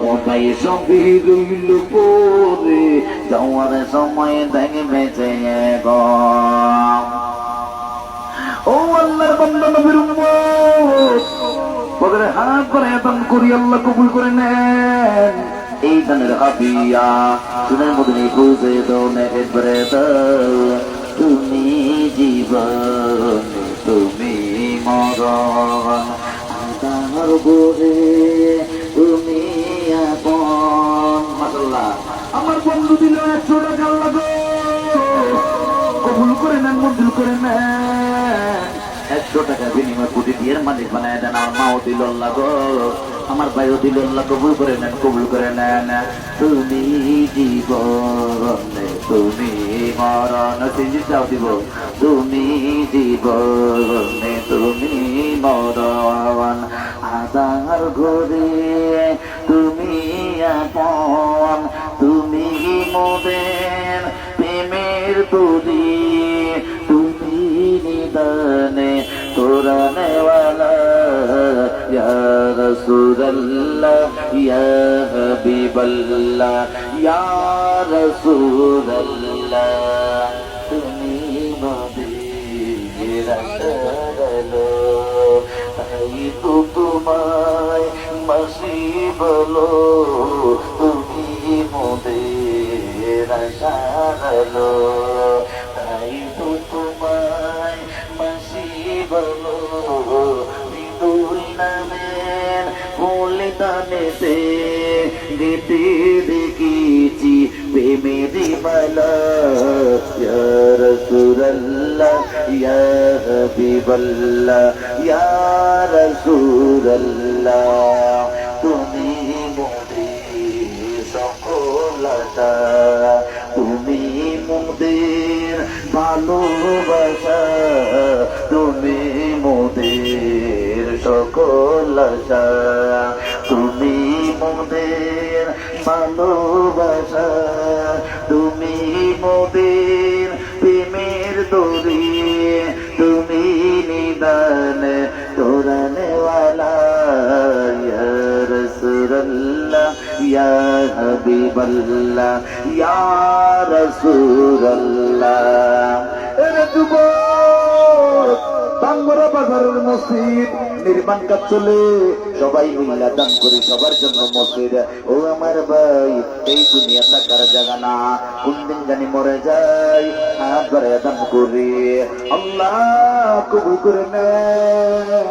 ও ভাই সবই রইল পরে যাওয়ার সময় দেখবে যে গো ও আল্লাহর বান্দা নবীর উম্মত বদরে হাত করে দান করি আল্লাহ কবুল করে নেন এই দানের হাদিয়া সুনের মদিনে পৌঁছে দাও না একবারে দাও তুমি জীবন তুমি মরণ আমার গোরে তুমি আপন মাশাআল্লাহ আমার বন্ধু দিল 100 টাকা আল্লাহ গো কবুল করে নেন মঞ্জুর করে নেন 100 টাকা বিনিময় কোটি দিয়ের মালিক বানায় দেন আমার মাও দিল আল্লাহ গো আমার ভাইও দিল আল্লাহ কবুল করে নেন তুমি জীবনে তুমি মরণ সিজিটাও দিব তুমি জীবনে তুমি মরণ আদার ঘরে তুমি আপন তুমি মোদের প্রেমের তুলি তুমি নিদানে কোরআনে ওয়ালা ইয়া রাসূলুল্লাহ ইয়া হাবিবাল্লাহ ইয়া রাসূলুল্লাহ তুমি মোদের আশালো তাই তো তোমায় মাসি বলো তুমি মোদের আশালো তাই তো তোমায় মাসি বলো বিদুল নামের ফুলে দানেতে গেতে দেখেছি প্রেমেরি মালা ইয়া রাসূলুল্লাহ ইয়া হাবিবাল্লাহ ইয়া রাসূলুল্লাহ তুমি মোদের সকল আশা তুমি মোদের ভালোবাসা তুমি মোদের সকল আশা তুমি মোদের ভালোবাসা তুমি মোদের প্রেমের দড়ি তুমি নিদান তোরানে ওয়ালা ইয়া রাসূলুল্লাহ ইয়া হাবিবাল্লাহ ইয়া রাসূলুল্লাহ এরে যুবক বাংলা বাজারের মসজিদ নির্মাণ কাজ চলে সবাই মিলে দান করি সবার জন্য মসজিদ ও আমার ভাই এই দুনিয়া থাকার জায়গা না কোন দিন জানি মরে যাই হাত ধরে দান করি আল্লাহ কবুল করে নেন।